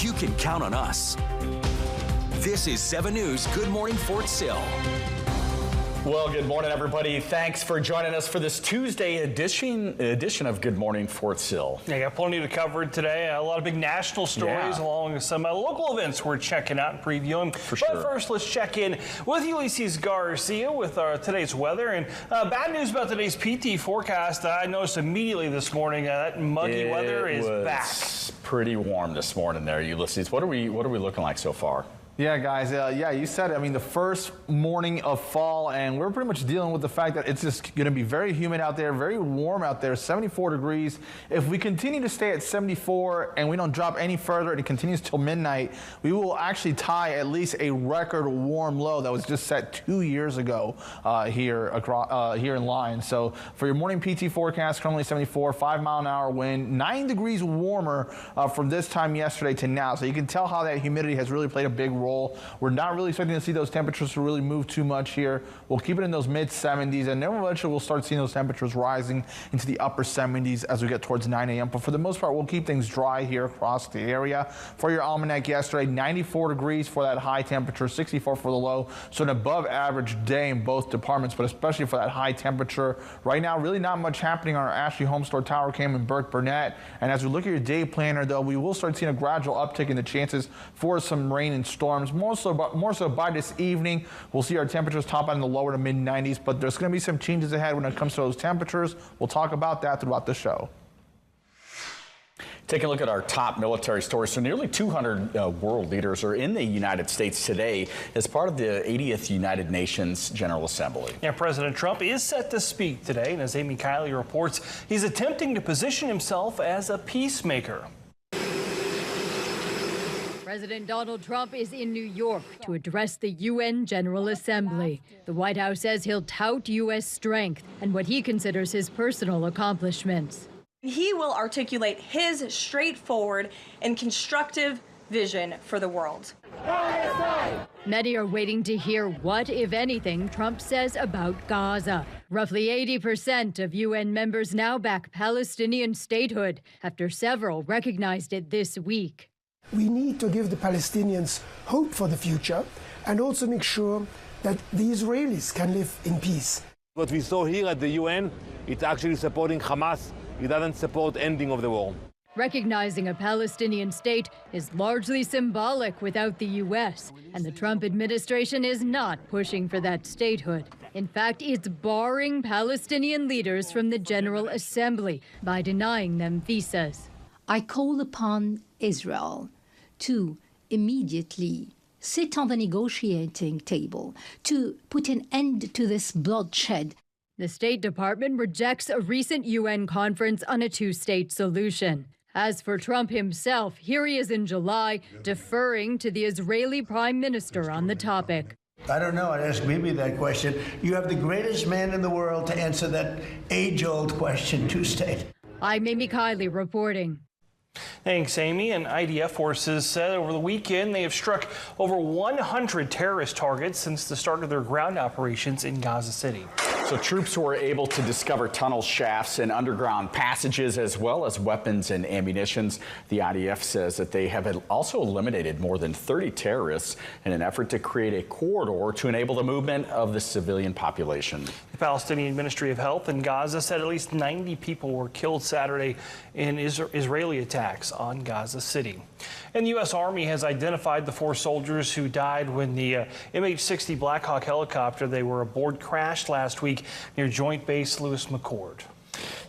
you can count on us. This is 7 News Good Morning Fort Sill. Well, good morning, everybody. Thanks for joining us for this Tuesday edition of Good Morning Fort Sill. Yeah, got plenty to cover today. A lot of big national stories along with some local events we're checking out and previewing. For sure. But first, let's check in with Ulysses Garcia with today's weather. And bad news about today's PT forecast. I noticed immediately this morning that muggy weather is back. It's pretty warm this morning there, Ulysses. What are we looking like so far? Yeah, guys, you said it. I mean, the first morning of fall, and we're pretty much dealing with the fact that it's just going to be very humid out there, very warm out there, 74 degrees. If we continue to stay at 74 and we don't drop any further and it continues till midnight, we will actually tie at least a record warm low that was just set 2 years ago here in Lyon. So for your morning PT forecast, currently 74, 5-mile-an-hour wind, 9 degrees warmer from this time yesterday to now. So you can tell how that humidity has really played a big role. We're not really expecting to see those temperatures to really move too much here. We'll keep it in those mid-70s, and then eventually we'll start seeing those temperatures rising into the upper 70s as we get towards 9 a.m. But for the most part, we'll keep things dry here across the area. For your almanac yesterday, 94 degrees for that high temperature, 64 for the low. So an above average day in both departments, but especially for that high temperature. Right now, really not much happening on our Ashley Homestore Tower Cam and Burke Burnett. And as we look at your day planner, though, we will start seeing a gradual uptick in the chances for some rain and storms. More so by this evening. We'll see our temperatures top out in the lower to mid 90s, but there's going to be some changes ahead when it comes to those temperatures. We'll talk about that throughout the show. Take a look at our top military stories. So nearly 200 world leaders are in the United States today as part of the 80th United Nations General Assembly. Yeah, President Trump is set to speak today, and as Amy Kiley reports, he's attempting to position himself as a peacemaker. President Donald Trump is in New York to address the UN General Assembly. The White House says he'll tout U.S. strength and what he considers his personal accomplishments. He will articulate his straightforward and constructive vision for the world. Many are waiting to hear what, if anything, Trump says about Gaza. Roughly 80% of UN members now back Palestinian statehood after several recognized it this week. We need to give the Palestinians hope for the future and also make sure that the Israelis can live in peace. What we saw here at the UN, it's actually supporting Hamas. It doesn't support ending of the war. Recognizing a Palestinian state is largely symbolic without the U.S., and the Trump administration is not pushing for that statehood. In fact, it's barring Palestinian leaders from the General Assembly by denying them visas. I call upon Israel to immediately sit on the negotiating table to put an end to this bloodshed. The State Department rejects a recent UN conference on a two-state solution. As for Trump himself, here he is in July, deferring to the Israeli Prime Minister on the topic. I don't know. I'd ask Bibi that question. You have the greatest man in the world to answer that age-old question, two-state. I'm Amy Kiley reporting. Thanks, Amy. And IDF forces said over the weekend they have struck over 100 terrorist targets since the start of their ground operations in Gaza City. So troops were able to discover tunnel shafts and underground passages as well as weapons and ammunitions. The IDF says that they have also eliminated more than 30 terrorists in an effort to create a corridor to enable the movement of the civilian population. The Palestinian Ministry of Health in Gaza said at least 90 people were killed Saturday in Israeli attacks on Gaza City. And the U.S. Army has identified the 4 soldiers who died when the MH-60 Black Hawk helicopter they were aboard crashed last week near Joint Base Lewis McChord.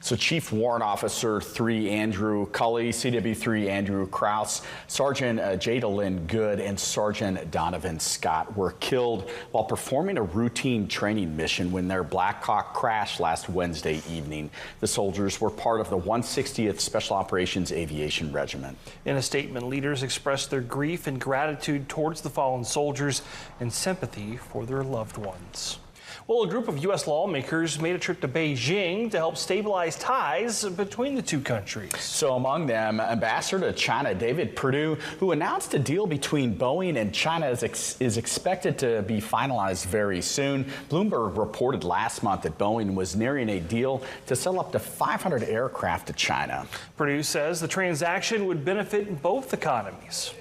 So Chief Warrant Officer 3 Andrew Cully, CW3 Andrew Kraus, Sergeant Jada Good, and Sergeant Donovan Scott were killed while performing a routine training mission when their Black Hawk crashed last Wednesday evening. The soldiers were part of the 160th Special Operations Aviation Regiment. In a statement, leaders expressed their grief and gratitude towards the fallen soldiers and sympathy for their loved ones. Well, a group of U.S. lawmakers made a trip to Beijing to help stabilize ties between the two countries. So among them, Ambassador to China David Perdue, who announced a deal between Boeing and China is expected to be finalized very soon. Bloomberg reported last month that Boeing was nearing a deal to sell up to 500 aircraft to China. Perdue says the transaction would benefit both economies.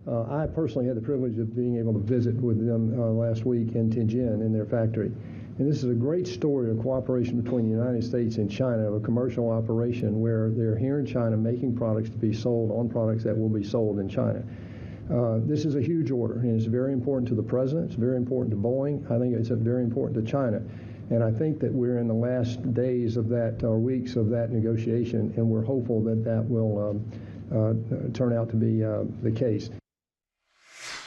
I personally had the privilege of being able to visit with them last week in Tianjin in their factory. And this is a great story of cooperation between the United States and China, of a commercial operation where they're here in China making products to be sold on products that will be sold in China. This is a huge order, and it's very important to the president. It's very important to Boeing. I think it's very important to China. And I think that we're in the last days of that, or weeks of that negotiation, and we're hopeful that that will turn out to be the case.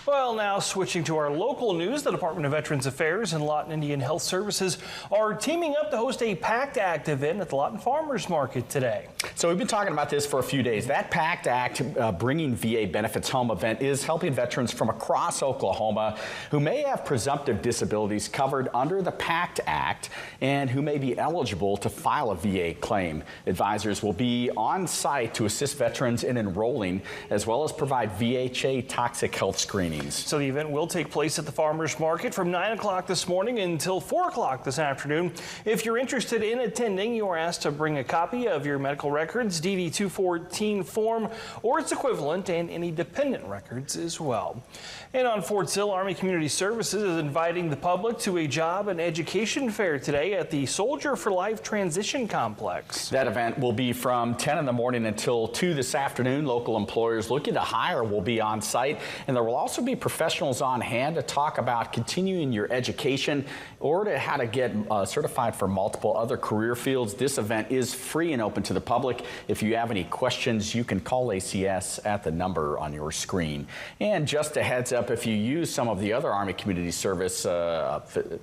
Well, now switching to our local news, the Department of Veterans Affairs and Lawton Indian Health Services are teaming up to host a PACT Act event at the Lawton Farmers Market today. So we've been talking about this for a few days. That PACT Act Bringing VA Benefits Home event is helping veterans from across Oklahoma who may have presumptive disabilities covered under the PACT Act and who may be eligible to file a VA claim. Advisors will be on site to assist veterans in enrolling, as well as provide VHA toxic health screenings. So the event will take place at the Farmers Market from 9 o'clock this morning until 4 o'clock this afternoon. If you're interested in attending, you are asked to bring a copy of your medical records, DD-214 form, or its equivalent, and any dependent records as well. And on Fort Sill, Army Community Services is inviting the public to a job and education fair today at the Soldier for Life Transition Complex. That event will be from 10 in the morning until 2 this afternoon. Local employers looking to hire will be on site, and there will also be professionals on hand to talk about continuing your education or to how to get certified for multiple other career fields. This event is free and open to the public. If you have any questions, you can call ACS at the number on your screen. And just a heads up, if you use some of the other Army Community Service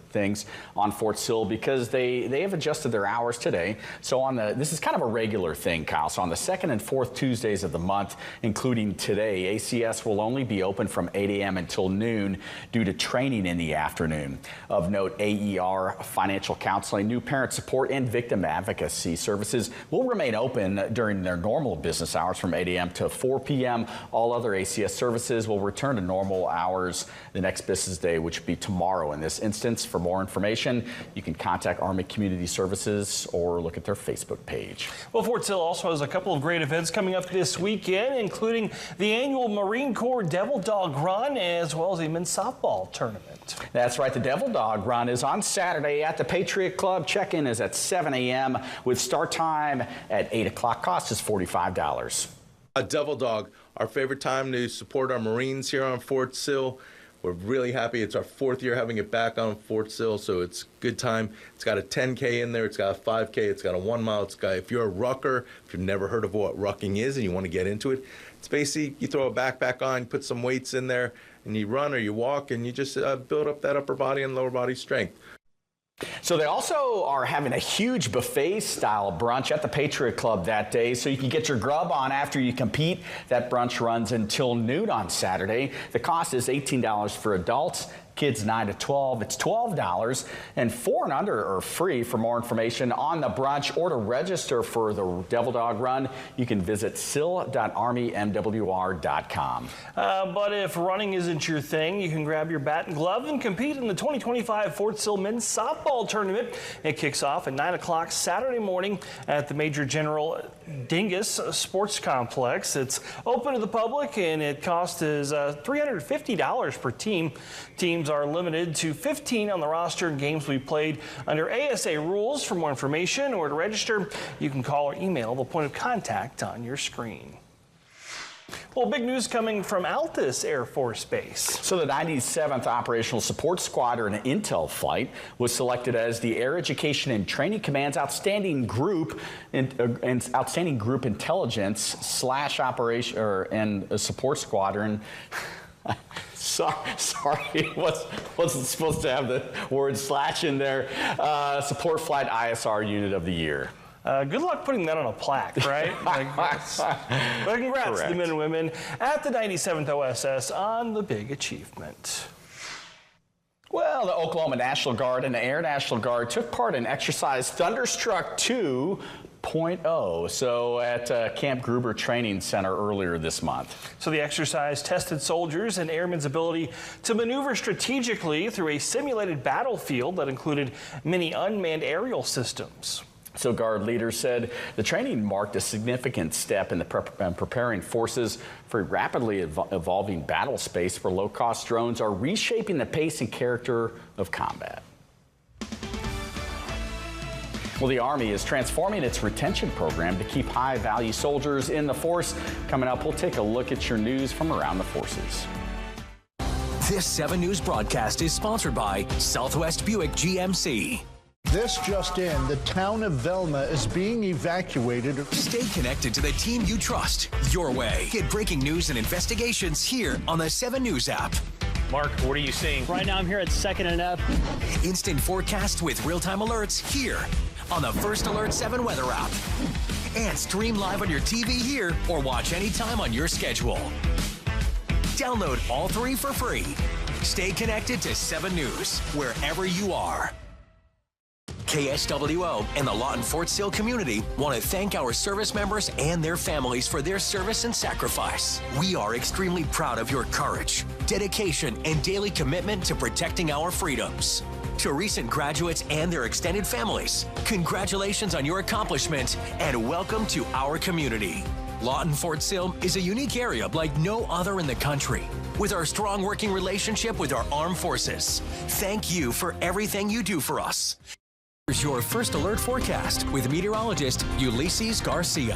things on Fort Sill, because they have adjusted their hours today. So this is kind of a regular thing, Kyle. So on the 2nd and 4th Tuesdays of the month, including today, ACS will only be open from 8 a.m. until noon due to training in the afternoon. Of note, AER, financial counseling, new parent support, and victim advocacy services will remain open during their normal business hours from 8 a.m. to 4 p.m. All other ACS services will return to normal hours the next business day, which will be tomorrow in this instance. For more information, you can contact Army Community Services or look at their Facebook page. Well, Fort Sill also has a couple of great events coming up this weekend, including the annual Marine Corps Devil Dog Run, as well as a men's softball tournament. That's right. The Devil Dog Run is on Saturday at the Patriot Club. Check-in is at 7 a.m. with start time at 8 o'clock. Cost is $45. A Devil Dog, our favorite time to support our Marines here on Fort Sill. We're really happy. It's our 4th year having it back on Fort Sill, so it's a good time. It's got a 10K in there. It's got a 5K. It's got a 1 mile. It's got, if you're a rucker, if you've never heard of what rucking is and you want to get into it, it's basically you throw a backpack on, put some weights in there, and you run or you walk, and you just build up that upper body and lower body strength. So they also are having a huge buffet-style brunch at the Patriot Club that day, so you can get your grub on after you compete. That brunch runs until noon on Saturday. The cost is $18 for adults. Kids 9 to 12, it's $12, and 4 and under are free. For more information on the brunch or to register for the Devil Dog Run, you can visit sill.armymwr.com. But if running isn't your thing, you can grab your bat and glove and compete in the 2025 Fort Sill Men's Softball Tournament. It kicks off at 9 o'clock Saturday morning at the Major General Dingus Sports Complex. It's open to the public, and it cost is $350 per team. Teams are limited to 15 on the roster. Games will be played under ASA rules. For more information or to register, you can call or email the point of contact on your screen. Well, big news coming from Altus Air Force Base. So the 97th Operational Support Squadron Intel Flight was selected as the Air Education and Training Command's Outstanding Group Outstanding Group Intelligence / Operation and Support Squadron. Sorry, wasn't supposed to have the word / in there. Support Flight ISR Unit of the Year. Good luck putting that on a plaque, right? But congrats to the men and women at the 97th OSS on the big achievement. Well, the Oklahoma National Guard and the Air National Guard took part in Exercise Thunderstruck 2.0, so at Camp Gruber Training Center earlier this month. So the exercise tested soldiers and airmen's ability to maneuver strategically through a simulated battlefield that included many unmanned aerial systems. So Guard leaders said the training marked a significant step in the preparing forces for a rapidly evolving battle space where low-cost drones are reshaping the pace and character of combat. Well, the Army is transforming its retention program to keep high-value soldiers in the force. Coming up, we'll take a look at your news from around the forces. This 7 News broadcast is sponsored by Southwest Buick GMC. This just in, the town of Velma is being evacuated. Stay connected to the team you trust your way. Get breaking news and investigations here on the 7 News app. Mark, what are you seeing? Right now I'm here at 2nd and F. Instant forecast with real-time alerts here on the First Alert 7 weather app. And stream live on your TV here or watch anytime on your schedule. Download all 3 for free. Stay connected to 7 News wherever you are. KSWO and the Lawton Fort Sill community want to thank our service members and their families for their service and sacrifice. We are extremely proud of your courage, dedication, and daily commitment to protecting our freedoms. To recent graduates and their extended families, congratulations on your accomplishment and welcome to our community. Lawton Fort Sill is a unique area like no other in the country. With our strong working relationship with our armed forces, thank you for everything you do for us. Here's your First Alert forecast with meteorologist Ulysses Garcia.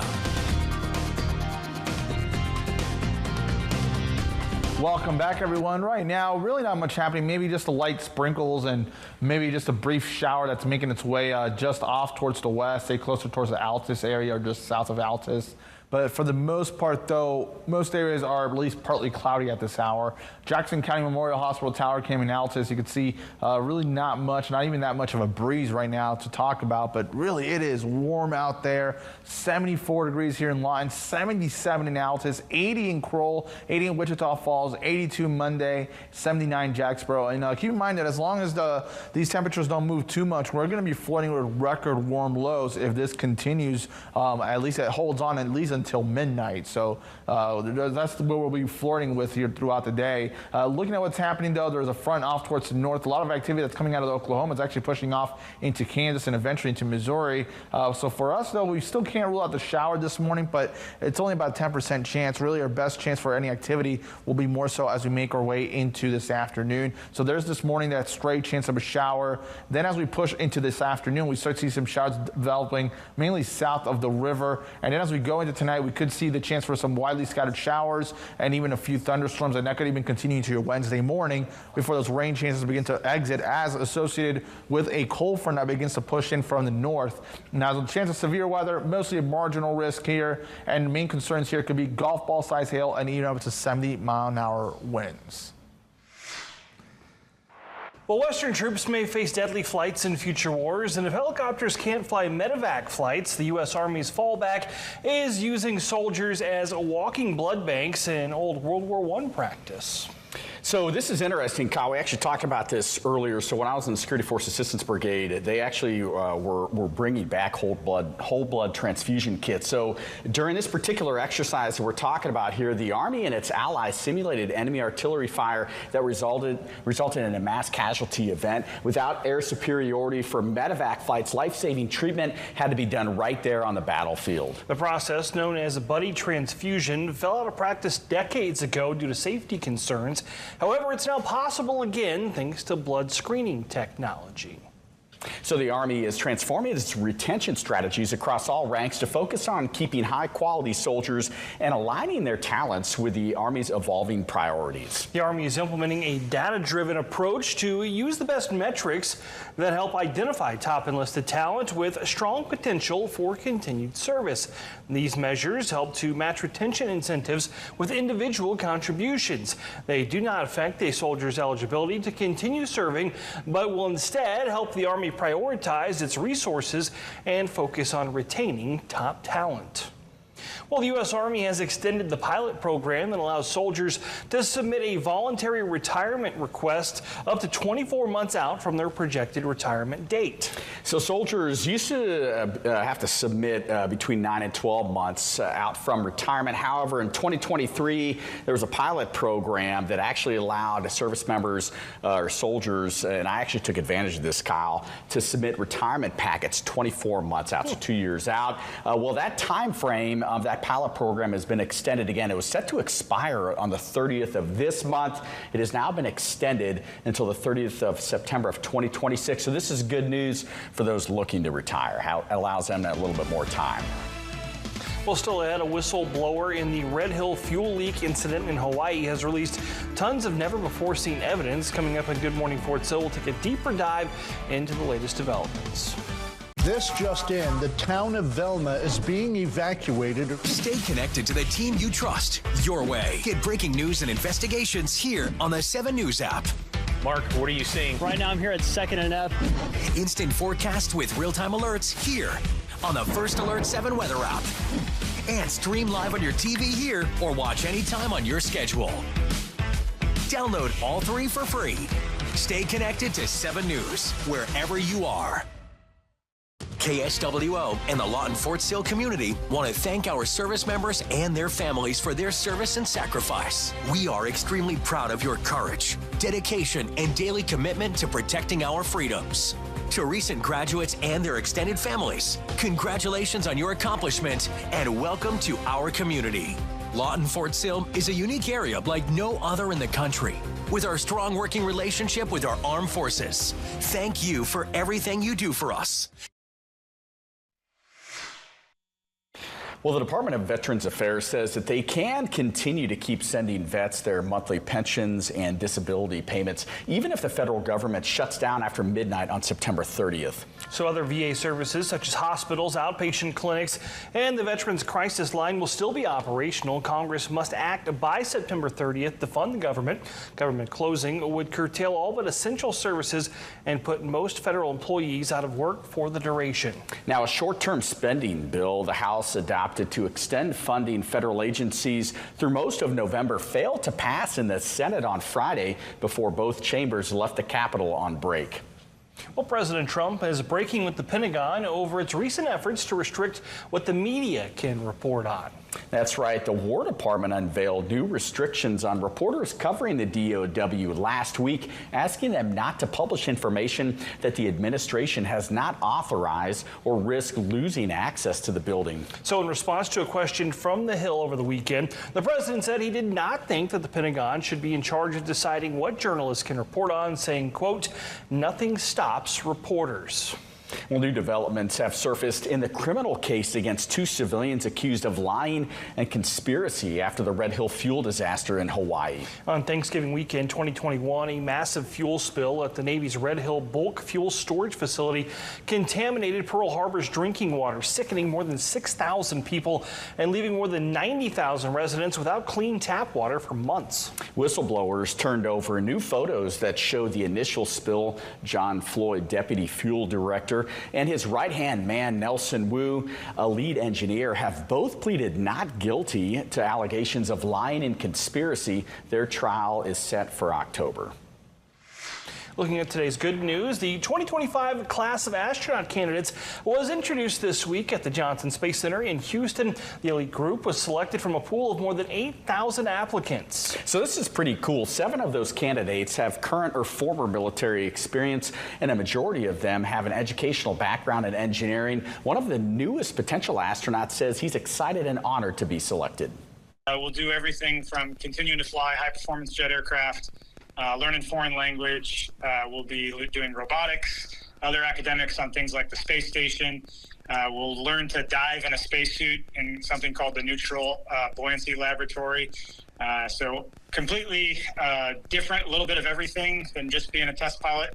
Welcome back, everyone. Right now, really not much happening. Maybe just the light sprinkles and maybe just a brief shower that's making its way just off towards the west, say closer towards the Altus area or just south of Altus. But for the most part, though, most areas are at least partly cloudy at this hour. Jackson County Memorial Hospital Tower came in Altus. You can see really not much, not even that much of a breeze right now to talk about, but really it is warm out there. 74 degrees here in Lawton, 77 in Altus, 80 in Kroll, 80 in Wichita Falls, 82 Monday, 79 Jacksboro. And keep in mind that as long as these temperatures don't move too much, we're going to be floating with record warm lows if this continues, at least it holds on at least until midnight. So that's where we'll be flirting with here throughout the day. Looking at what's happening, though, there's a front off towards the north. A lot of activity that's coming out of Oklahoma is actually pushing off into Kansas and eventually into Missouri. So for us, though, we still can't rule out the shower this morning, but it's only about a 10% chance. Really, our best chance for any activity will be more so as we make our way into this afternoon. So there's this morning that straight chance of a shower. Then as we push into this afternoon, we start to see some showers developing mainly south of the river. And then as we go into tonight, we could see the chance for some widely scattered showers and even a few thunderstorms, and that could even continue into your Wednesday morning before those rain chances begin to exit as associated with a cold front that begins to push in from the north. Now, the chance of severe weather, mostly a marginal risk here, and main concerns here could be golf ball size hail and even up to 70-mile-an-hour winds. Well, Western troops may face deadly flights in future wars, and if helicopters can't fly medevac flights, the U.S. Army's fallback is using soldiers as walking blood banks in old World War I practice. So this is interesting, Kyle. We actually talked about this earlier. So when I was in the Security Force Assistance Brigade, they actually were bringing back whole blood transfusion kits. So during this particular exercise that we're talking about here, the Army and its allies simulated enemy artillery fire that resulted in a mass casualty event. Without air superiority for medevac flights, life-saving treatment had to be done right there on the battlefield. The process, known as buddy transfusion, fell out of practice decades ago due to safety concerns. However, it's now possible again thanks to blood screening technology. So the Army is transforming its retention strategies across all ranks to focus on keeping high-quality soldiers and aligning their talents with the Army's evolving priorities. The Army is implementing a data-driven approach to use the best metrics that help identify top enlisted talent with strong potential for continued service. These measures help to match retention incentives with individual contributions. They do not affect a soldier's eligibility to continue serving, but will instead help the Army prioritize its resources and focus on retaining top talent. Well, the U.S. Army has extended the pilot program that allows soldiers to submit a voluntary retirement request up to 24 months out from their projected retirement date. So soldiers used to have to submit between 9 and 12 months out from retirement. However, in 2023, there was a pilot program that actually allowed service members or soldiers, and I actually took advantage of this, Kyle, to submit retirement packets 24 months out, so 2 years out. Well, that time frame of that pilot program has been extended again. It was set to expire on the 30th of this month. It has now been extended until the 30th of September of 2026. So this is good news for those looking to retire. How it allows them a little bit more time. Well, still ahead, a whistleblower in the Red Hill fuel leak incident in Hawaii has released tons of never-before-seen evidence. Coming up on Good Morning Fort Sill, we'll take a deeper dive into the latest developments. This just in, the town of Velma is being evacuated. Stay connected to the team you trust your way. Get breaking news and investigations here on the 7 News app. Mark, what are you seeing? Right now I'm here at 2nd and F. Instant forecast with real-time alerts here on the First Alert 7 weather app. And stream live on your TV here or watch anytime on your schedule. Download all 3 for free. Stay connected to 7 News wherever you are. KSWO and the Lawton Fort Sill community want to thank our service members and their families for their service and sacrifice. We are extremely proud of your courage, dedication, and daily commitment to protecting our freedoms. To recent graduates and their extended families, congratulations on your accomplishment and welcome to our community. Lawton Fort Sill is a unique area like no other in the country. With our strong working relationship with our armed forces, thank you for everything you do for us. Well, the Department of Veterans Affairs says that they can continue to keep sending vets their monthly pensions and disability payments, even if the federal government shuts down after midnight on September 30th. So other VA services such as hospitals, outpatient clinics, and the Veterans Crisis Line will still be operational. Congress must act by September 30th to fund the government. Government closing would curtail all but essential services and put most federal employees out of work for the duration. Now, a short-term spending bill the House adopted to extend funding federal agencies through most of November failed to pass in the Senate on Friday before both chambers left the Capitol on break. Well, President Trump is breaking with the Pentagon over its recent efforts to restrict what the media can report on. That's right. The War Department unveiled new restrictions on reporters covering the DOW last week, asking them not to publish information that the administration has not authorized or risk losing access to the building. So in response to a question from the Hill over the weekend, the president said he did not think that the Pentagon should be in charge of deciding what journalists can report on, saying, quote, "Nothing stops reporters." Well, new developments have surfaced in the criminal case against 2 civilians accused of lying and conspiracy after the Red Hill fuel disaster in Hawaii. On Thanksgiving weekend 2021, a massive fuel spill at the Navy's Red Hill bulk fuel storage facility contaminated Pearl Harbor's drinking water, sickening more than 6,000 people and leaving more than 90,000 residents without clean tap water for months. Whistleblowers turned over new photos that show the initial spill. John Floyd, deputy fuel director, and his right-hand man, Nelson Wu, a lead engineer, have both pleaded not guilty to allegations of lying and conspiracy. Their trial is set for October. Looking at today's good news, the 2025 class of astronaut candidates was introduced this week at the Johnson Space Center in Houston. The elite group was selected from a pool of more than 8,000 applicants. So this is pretty cool. 7 of those candidates have current or former military experience, and a majority of them have an educational background in engineering. One of the newest potential astronauts says he's excited and honored to be selected. We'll do everything from continuing to fly high-performance jet aircraft, learning foreign language. We'll be doing robotics, other academics on things like the space station. We'll learn to dive in a spacesuit in something called the Neutral Buoyancy Laboratory. So completely different, a little bit of everything than just being a test pilot.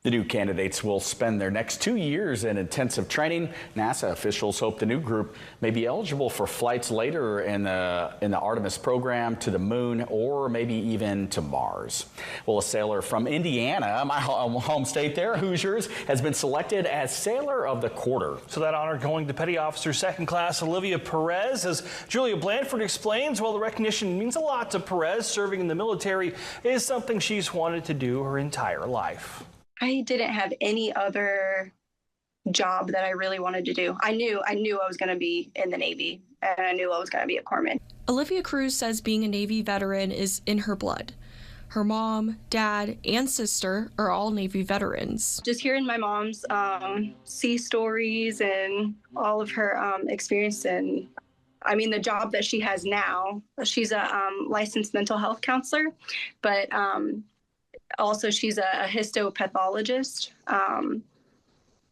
The new candidates will spend their next 2 years in intensive training. NASA officials hope the new group may be eligible for flights later in the Artemis program to the moon or maybe even to Mars. Well, a sailor from Indiana, my home state there, Hoosiers, has been selected as Sailor of the Quarter. So that honor going to Petty Officer Second Class Olivia Perez. As Julia Blanford explains, while the recognition means a lot to Perez, serving in the military is something she's wanted to do her entire life. I didn't have any other job that I really wanted to do. I knew I was going to be in the Navy, and I knew I was going to be a corpsman. Olivia Cruz says being a Navy veteran is in her blood. Her mom, dad, and sister are all Navy veterans. Just hearing my mom's sea stories and all of her experience, and I mean the job that she has now. She's a licensed mental health counselor, but also she's a histopathologist.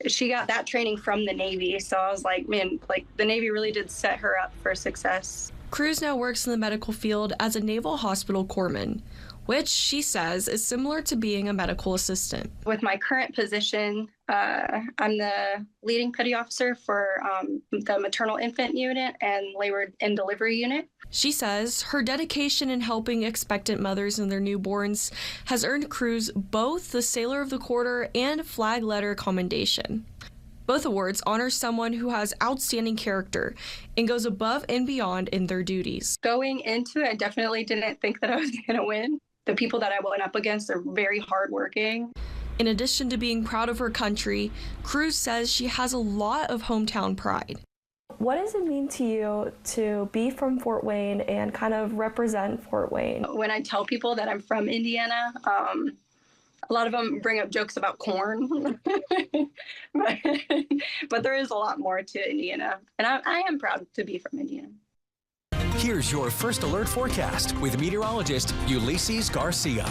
She got that training from the Navy, so I was like, man, like the Navy really did set her up for success. Cruz now works in the medical field as a Naval Hospital corpsman, which she says is similar to being a medical assistant. With my current position, I'm the leading petty officer for the maternal infant unit and labor and delivery unit. She says her dedication in helping expectant mothers and their newborns has earned Cruz both the Sailor of the Quarter and Flag Letter Commendation. Both awards honor someone who has outstanding character and goes above and beyond in their duties. Going into it, I definitely didn't think that I was going to win. The people that I went up against are very hardworking. In addition to being proud of her country, Cruz says she has a lot of hometown pride. What does it mean to you to be from Fort Wayne and kind of represent Fort Wayne? When I tell people that I'm from Indiana, a lot of them bring up jokes about corn, but there is a lot more to Indiana, and I am proud to be from Indiana. Here's your first alert forecast with meteorologist Ulysses Garcia.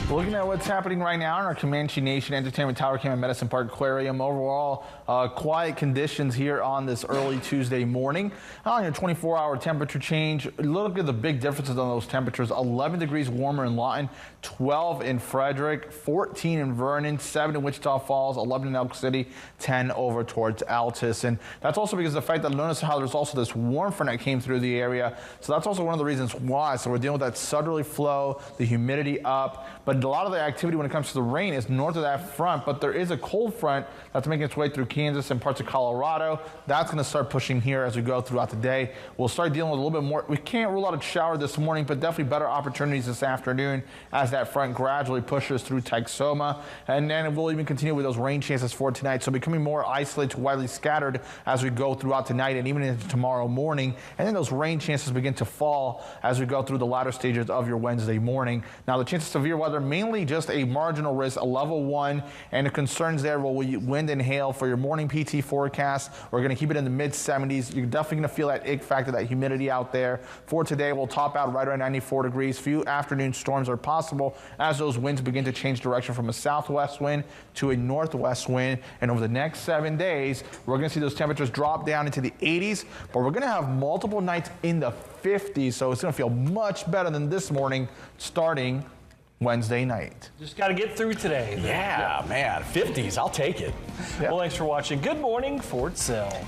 Looking at what's happening right now in our Comanche Nation Entertainment Tower Cam and Medicine Park Aquarium, overall quiet conditions here on this early Tuesday morning. On your 24-hour temperature change, look at the big differences on those temperatures. 11 degrees warmer in Lawton, 12 in Frederick, 14 in Vernon, 7 in Wichita Falls, 11 in Elk City, 10 over towards Altus. And that's also because of the fact that notice how there's also this warm front that came through the area. So that's also one of the reasons why. So we're dealing with that southerly flow, the humidity up, but a lot of the activity when it comes to the rain is north of that front, but there is a cold front that's making its way through Kansas and parts of Colorado. That's going to start pushing here as we go throughout the day. We'll start dealing with a little bit more. We can't rule out a shower this morning, but definitely better opportunities this afternoon as that front gradually pushes through Texoma. And then we'll even continue with those rain chances for tonight. So becoming more isolated to widely scattered as we go throughout tonight and even into tomorrow morning. And then those rain chances begin to fall as we go through the latter stages of your Wednesday morning. Now the chance of severe weather, mainly just a marginal risk, a level 1, and the concerns there will be wind and hail for your morning PT forecast. We're going to keep it in the mid 70s. You're definitely going to feel that ick factor, that humidity out there. For today, we'll top out right around 94 degrees. Few afternoon storms are possible as those winds begin to change direction from a southwest wind to a northwest wind. And over the next 7 days, we're going to see those temperatures drop down into the 80s, but we're going to have multiple nights in the 50s. So it's going to feel much better than this morning starting Wednesday night. Just got to get through today. Yeah, man, 50s, I'll take it. Well, thanks for watching. Good morning, Fort Sill.